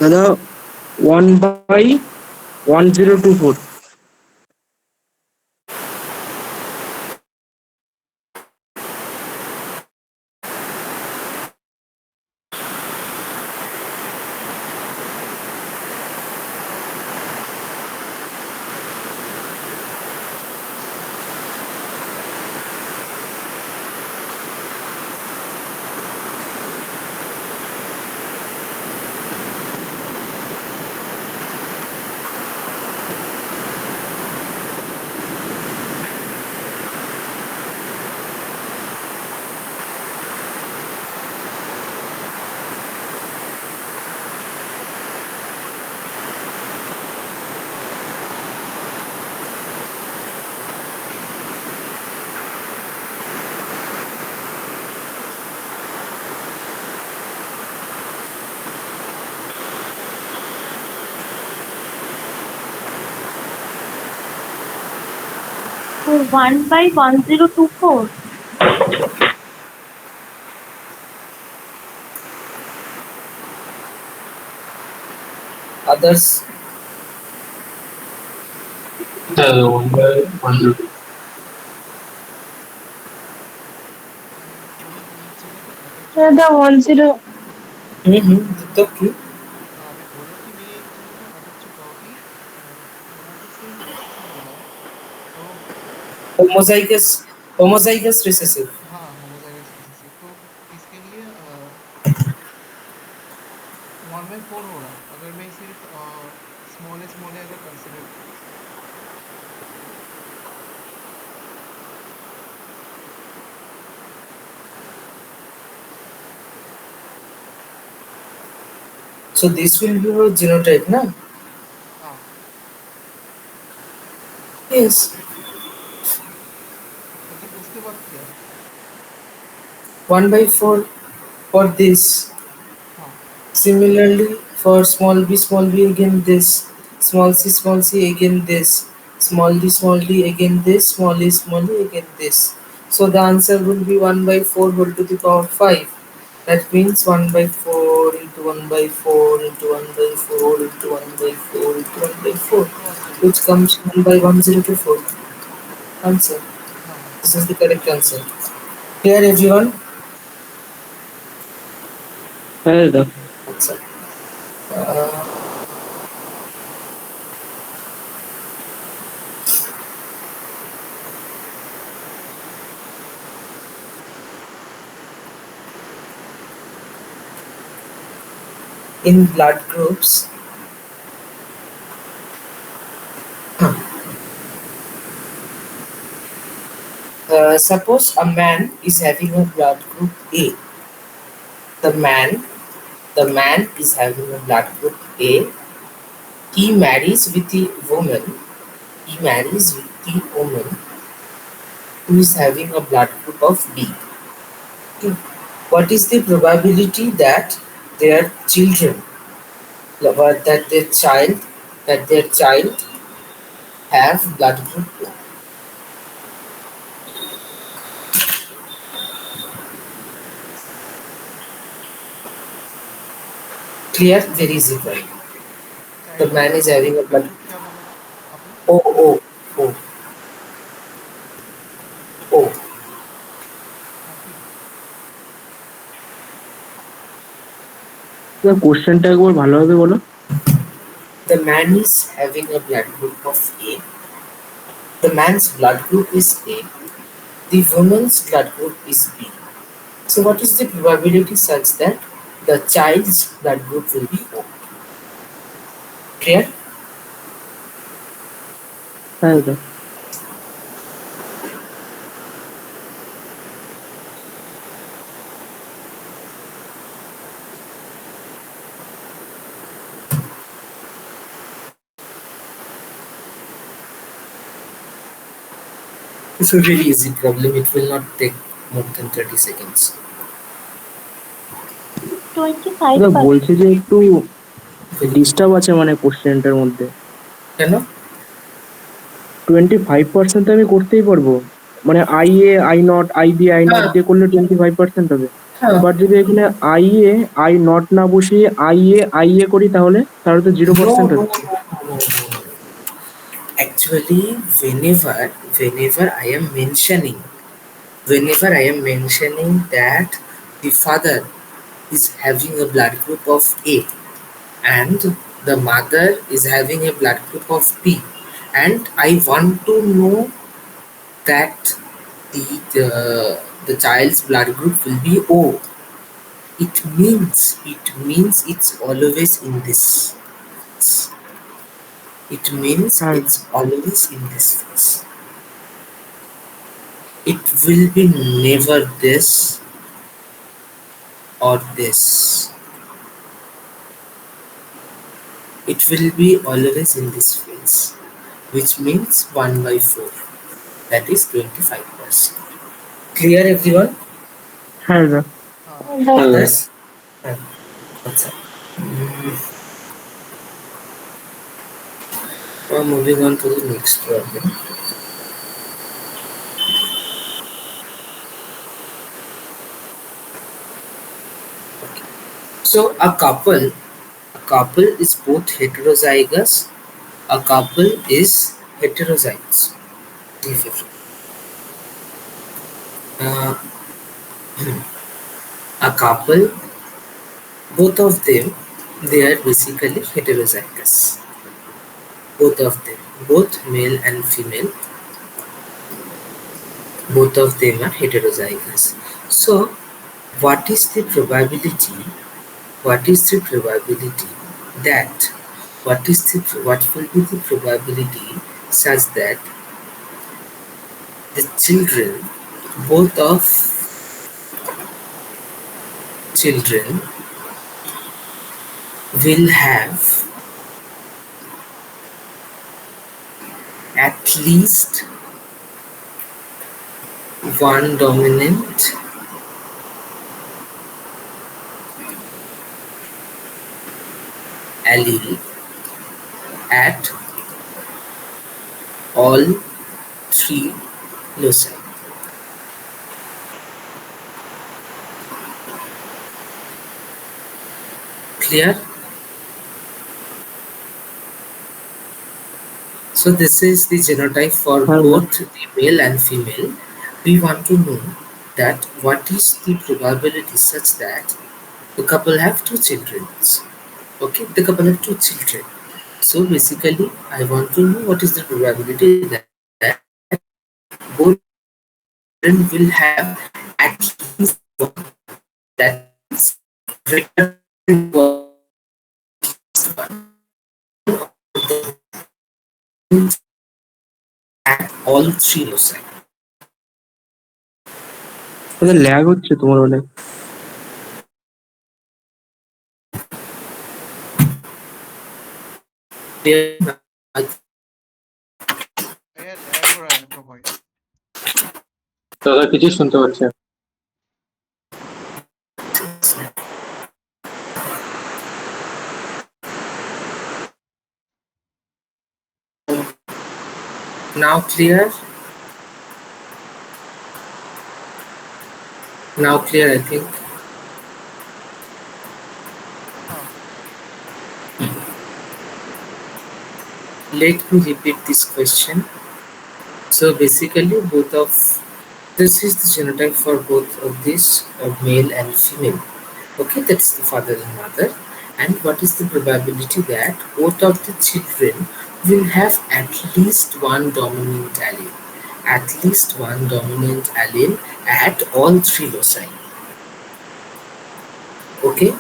দাদা 1/1024। 1/1024. Others? One by 102. আমি বলছি attachment. The 10. तो की हाँ मैं बोल रहा हूँ कि मैं एक चीज़ों को अटक चुका हूँ कि होमोसिस रिसेसिव हो रहा है तो homozygous homozygous recessive. हाँ होमोजाइगस रिसेसिव तो इसके लिए 1/4 हो रहा है अगर मैं सिर्फ स्मॉल ए अगर कंसिडर करूँ। So this will be your genotype, na? हाँ Yes. तो फिर उसके बाद क्या है। 1/4 for this. हाँ Similarly, for small b again this, small c again this, small d again this, small e again this. So the answer will be 1/4 whole to the power 5. That means 1/4 into 1/4 into 1/4 into 1/4 into 1/4, cross which multiply. comes 1/1024. Answer. हाँ हाँ This is the correct answer. Clear everyone? হ্যাঁ দাদা। Answer. Uh, in blood groups, suppose a man is having a blood group A. The man, the man is having a blood group A. He marries with the woman. He marries with the woman who is having a blood group of B. Okay. What is the probability that their children, that their child have blood group O? Clear? Very easy point. The child man का is having a blood blood group क्या बोला आपने। O O O O. हाँ फिर কোশ্চেনটা একবার ভালোভাবে বলো। The man is having a blood group of A. The man's blood group is A. The woman's blood group is B. So what is the probability such that the child's blood group will be O? Clear? হ্যাঁ দাদা। It's a really easy problem. It will not take more than 30 seconds. 25%. দাদা বলছে যে একটু disturb আছে মানে কোশ্চেনটার মধ্যে। কেন? 25% আমি করতেই পারবো, মানে I A I not I B I not হ্যাঁ দিয়ে করলে 25% হবে। হ্যাঁ বাট যদি এখানে আই নট না বসিয়ে আই এ করি তাহলে তাহলে তো no 0% no হচ্ছে। no no no. Actually, whenever I am mentioning that the father is having a blood group of A and the mother is having a blood group of B, and I want to know that the child's blood group will be O. It means it's always in this. It means হ্যাঁ it's always in this phase. It will be never this or this. It will be always in this phase, which means 1/4. That is 25%. Clear everyone? হ্যাঁ দাদা। हाँ हाँ Others? What's up? Now moving on to the next problem. So a couple is both heterozygous. A couple is heterozygous. Uh, a couple, both of them, they are basically heterozygous. Both of them, both male and female, both of them are heterozygous. So, what is the probability? What is the probability that? What will be the probability such that the children, both of children, will have at least one dominant allele at all three loci. Clear? So this is the genotype for হ্যাঁ বল। both the male and female. We want to know that what is the probability such that the couple have two children. Okay, the couple have two children. So basically, I want to know what is the probability that both children will have at least one, that is greater than one at all three loci. ওদের lag হচ্ছে তোমার অনেক। ভাইয়া lag हो रहा है आपका voice. দাদা কিছু শুনতে পাচ্ছি না। Now clear? Now clear, I think. हाँ Let me repeat this question. So basically, both of this is the genotype for both of these male and female. Okay, that's the father and mother. And what is the probability that both of the children will have at least one dominant allele? At least one dominant allele at all three loci. Okay.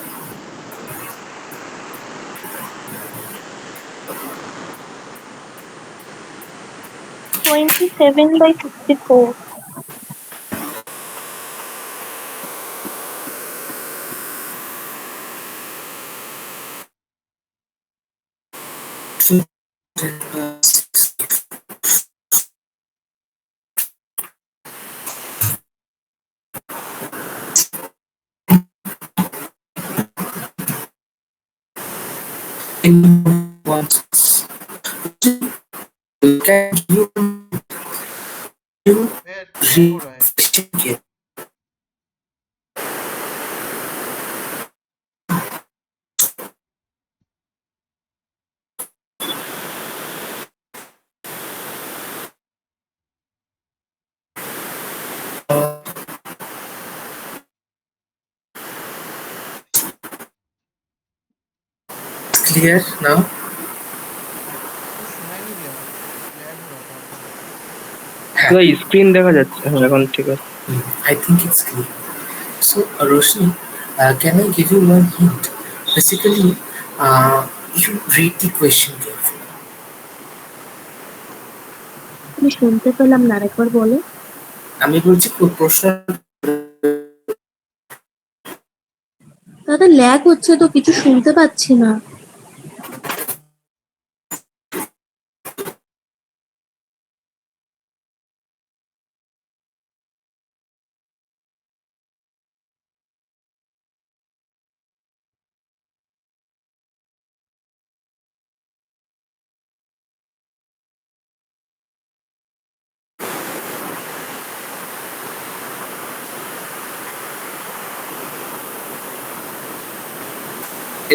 27/64. Anyone wants to can you भैया lag हो रहा है। refresh it? Clear now? कुछ सुनाई नहीं दिया, lag हो रहा था आपका। তোদের স্ক্রিন দেখা যাচ্ছে, হ্যাঁ এখন ঠিক আছে। I think it's clear. So, Roshni, can I give you one hint? Basically, you read the question carefully. আমি শুনতে পেলাম না, আরেকবার বলো। আমি বলছি প্রশ্ন দাদা ল্যাগ হচ্ছে তো, কিছু শুনতে পাচ্ছি না।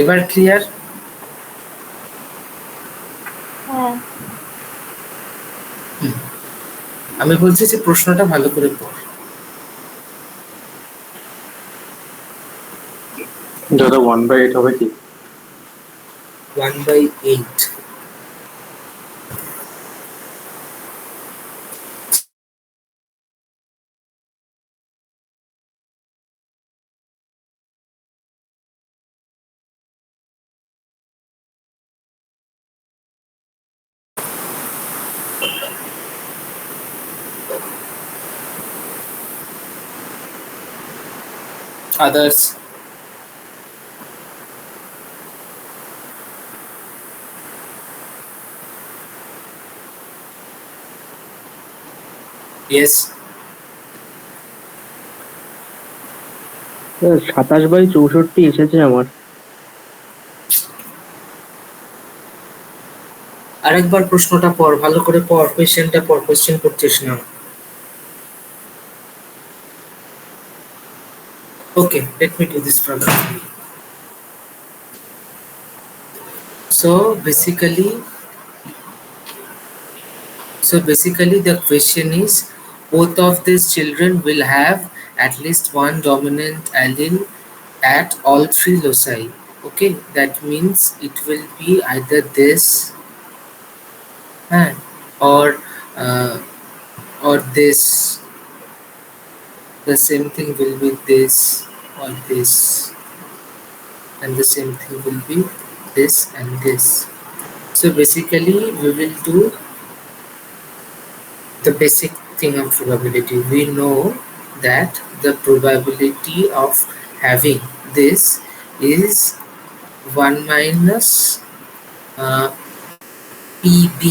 এবার ক্লিয়ার? হ্যাঁ। আমি বলছি যে প্রশ্নটা ভালো করে পড়। দাদা 1/8 হবে কি? 1/8 others. Yes. 27/64 এসেছে আমার। আরেকবার প্রশ্নটা পড়, ভালো করে পড়, কোয়েশ্চেনটা পড়, কোয়েশ্চেন করছিস না। Okay, let me do this problem. So basically, the question is, both of these children will have at least one dominant allele at all three loci. Okay, that means it will be either this, huh, or uh, or this. The same thing will be this or this, and the same thing will be this and this. So basically we will do the basic thing of probability. We know that the probability of having this is 1 minus PB.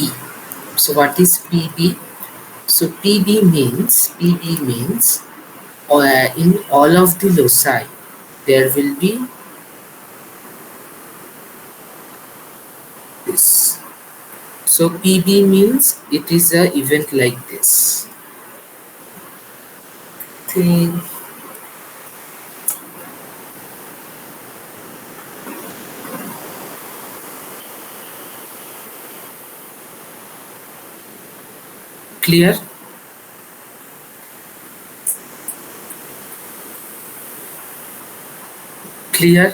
So what is PB? So PB means in all of the loci there will be this. So PB means it is a event like this thing. Clear? Clear?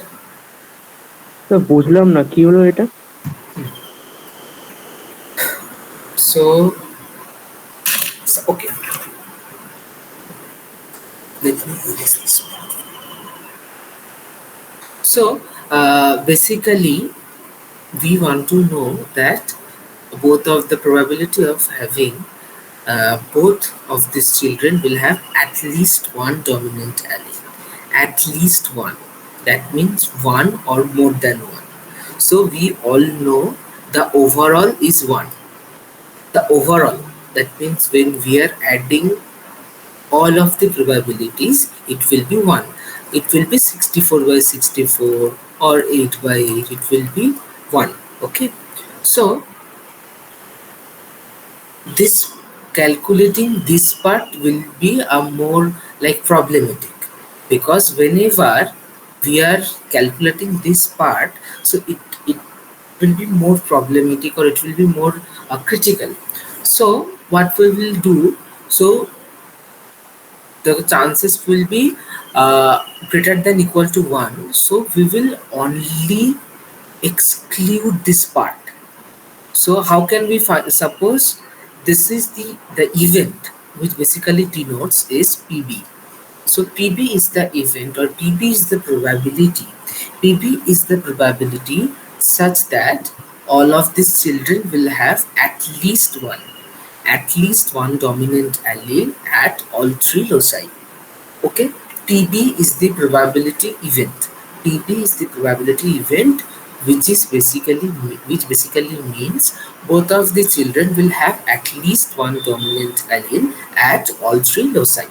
বুঝলাম না কি হলো এটা। So okay, let me do this. So basically we want to know that both of the probability of having both of these children will have at least one dominant allele. At least one. That means one or more than one. So we all know the overall is one. The overall. That means when we are adding all of the probabilities, it will be 1. It will be 64/64 or 8/8. It will be 1. Okay. So this calculating this part will be a more like problematic, because whenever we are calculating this part, so it will be more problematic, or it will be more critical. So what we will do, so the chances will be greater than equal to 1, so we will only exclude this part. So how can we find, suppose this is the event which basically denotes is PB. So PB is the event, or PB is the probability. PB is the probability such that all of these children will have at least one dominant allele at all three loci. Okay, PB is the probability event. PB is the probability event, which basically means both of the children will have at least one dominant allele at all three loci.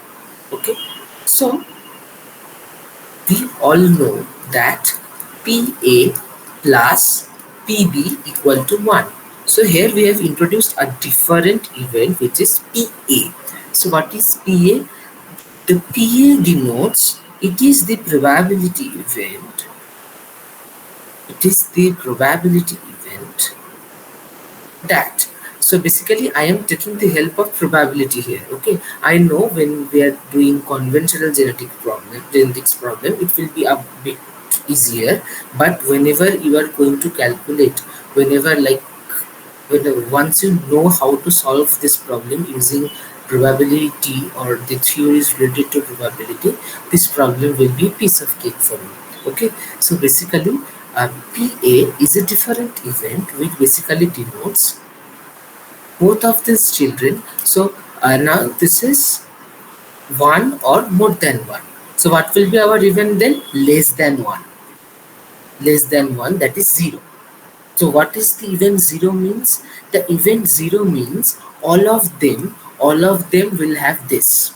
Okay, so we all know that PA plus PB equal to 1. So here we have introduced a different event, which is PA. So what is PA? The PA denotes, it is the probability event It is the probability event that. So basically I am taking the help of probability here. Okay, I know when we are doing conventional genetics problem, it will be a bit easier. But whenever you are going to calculate, whenever like once you know how to solve this problem using probability or the theories related to probability, this problem will be a piece of cake for me. Okay, so basically PA is a different event which basically denotes both of these children. So now this is one or more than one. So what will be our event then? Less than one. Less than one, that is zero. So what is the event zero means? The event zero means all of them will have this.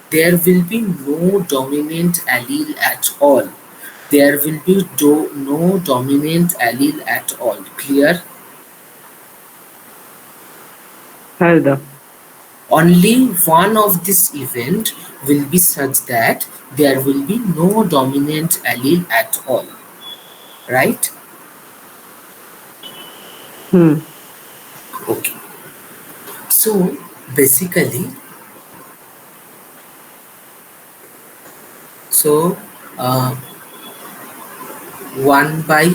There will be no dominant allele at all. There will be no dominant allele at all. Clear? হ্যাঁ দাদা। Only one of this event will be such that there will be no dominant allele at all. Right? Hmm. Okay. So basically, so uh, 1 by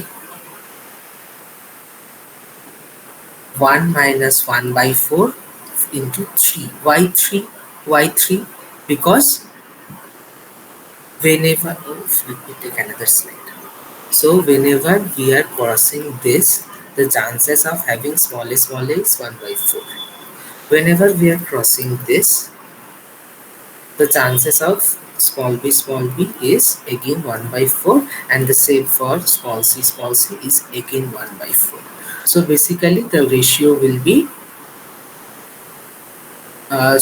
1 minus 1 by 4 into 3. Why 3? Why 3? Because whenever, oh, let me take another slide. So whenever we are crossing this, the chances of having small a is 1 by 4. Whenever we are crossing this, the chances of small b is again 1 by 4, and the same for small c is again 1 by 4. So basically the ratio will be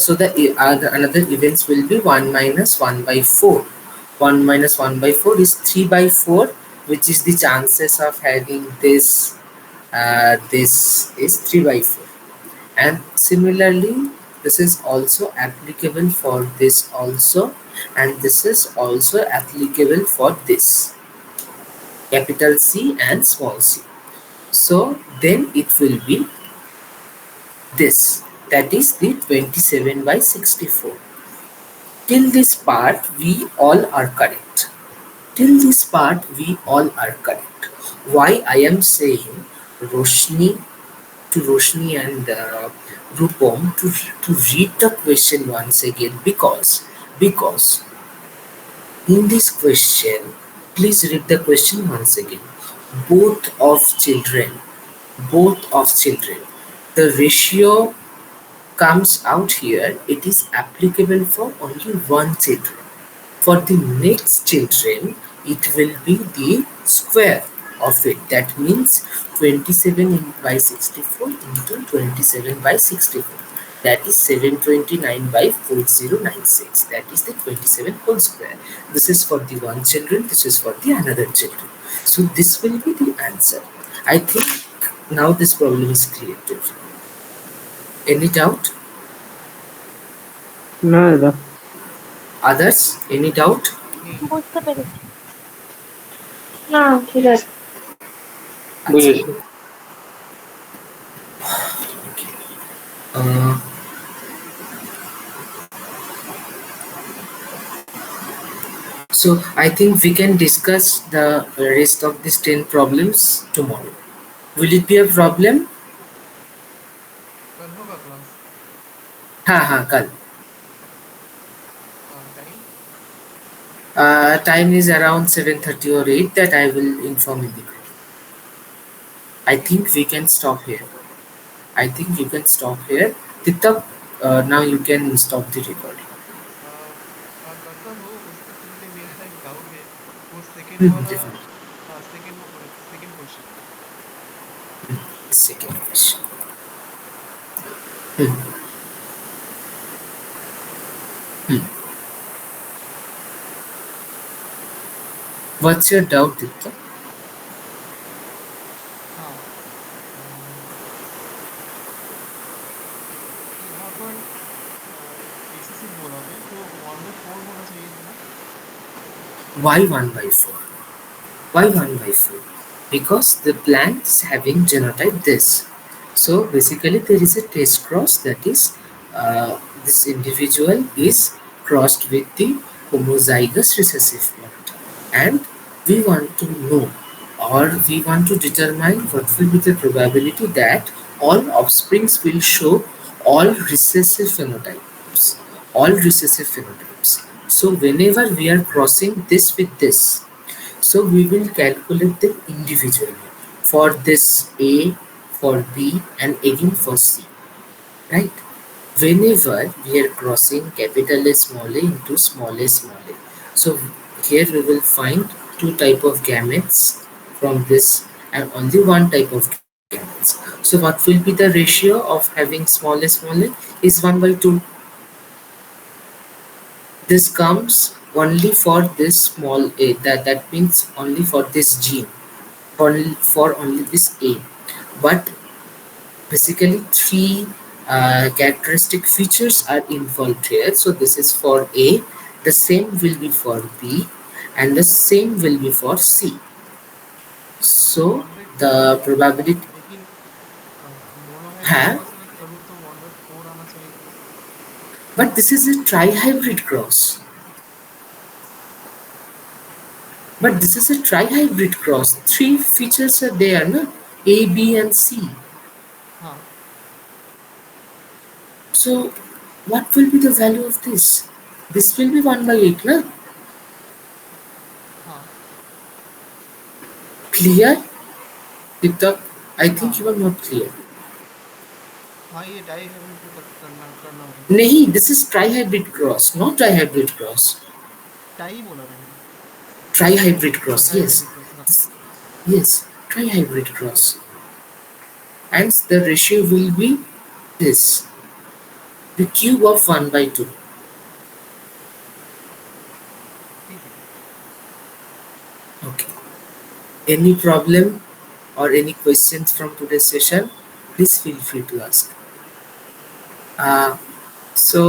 so the another events will be 1 minus 1 by 4. 1 minus 1 by 4 is 3 by 4, which is the chances of having this. This is 3 by 4. And similarly, this is also applicable for this also, and this is also applicable for this, capital C and small c. So then it will be this, that is the 27 by 64. Till this part we all are correct. Till this part we all are correct. Why I am saying Roshni and Rupam to read the question once again, because in this question, please read the question once again. Both of children, both of children, the ratio comes out here, it is applicable for only one children. For the next children, it will be the square of it. That means 27 by 64 into 27 by 64. That is 729 by 4096. That is the 27 whole square. This is for the one children, this is for the another children. So this will be the answer. I think now this problem is created. Any doubt? না দাদা। Others? Any doubt? নেই। বুঝতে পেরেছি। না ঠিক আছে। বুঝেছি। Okay. Uh, so I think we can discuss the rest of these 10 problems tomorrow. Will it be a problem? कल होगा क्लास? हाँ कल. Time? Time is around 7:30 or 8 that I will inform in the group. I think we can stop here. I think you can stop here. Titap, now you can stop the recording. करता हूँ, उससे पहले मेरा एक doubt है। वो second वाला Different. Second question. Second question. Hmm. What's your doubt, Titap? हाँ यहाँ पर एक्सेसिव बोला है तो 1/4 होना चाहिए था ना? Why 1 by 4? Why 1 by 4? because the plant is having genotype this. So basically there is a test cross, that is this individual is crossed with the homozygous recessive plant, and we want to know, or we want to determine what will be the probability that all offsprings will show all recessive phenotypes, all recessive phenotypes. So whenever we are crossing this with this, so we will calculate them individually for this A, for B, and again for C, right? Whenever we are crossing capital A small a into small a small a. So here we will find two type of gametes from this and only one type of gametes. So what will be the ratio of having small a is 1 by 2. This comes only for this small a, that means only for this gene, for only this A. But basically three characteristic features are involved here. So this is for A, the same will be for B, and the same will be for C. তো So 1/2 the মানে probability लेकिन have, monohybrid cross হলে তবু তো 1/4 আনা চাইবে। but this is a trihybrid cross. But this is a trihybrid cross. Three features are there, no? A, B, and C. হ্যাঁ So what will be the value of this? This will be 1 by 8, na? হ্যাঁ Clear? Deeptak, I think हाँ you are not clear. हाँ ये dihybrid पे करना करना होगा। नहीं, this is trihybrid cross, not trihybrid cross. Tie बोला मैंने। Trihybrid ओ cross, yes. ट्राइहाइब्रिड क्रॉस हाँ Yes, trihybrid cross. And the ratio will be this, the cube of 1 by 2. ठीक है। Okay. Any problem or any questions from today's session, please feel free to ask. So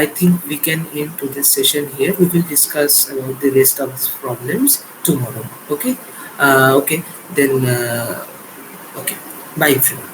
I think we can end today's session here. We will discuss about the rest of these problems tomorrow. Okay. Okay. Then. Okay. Bye, everyone.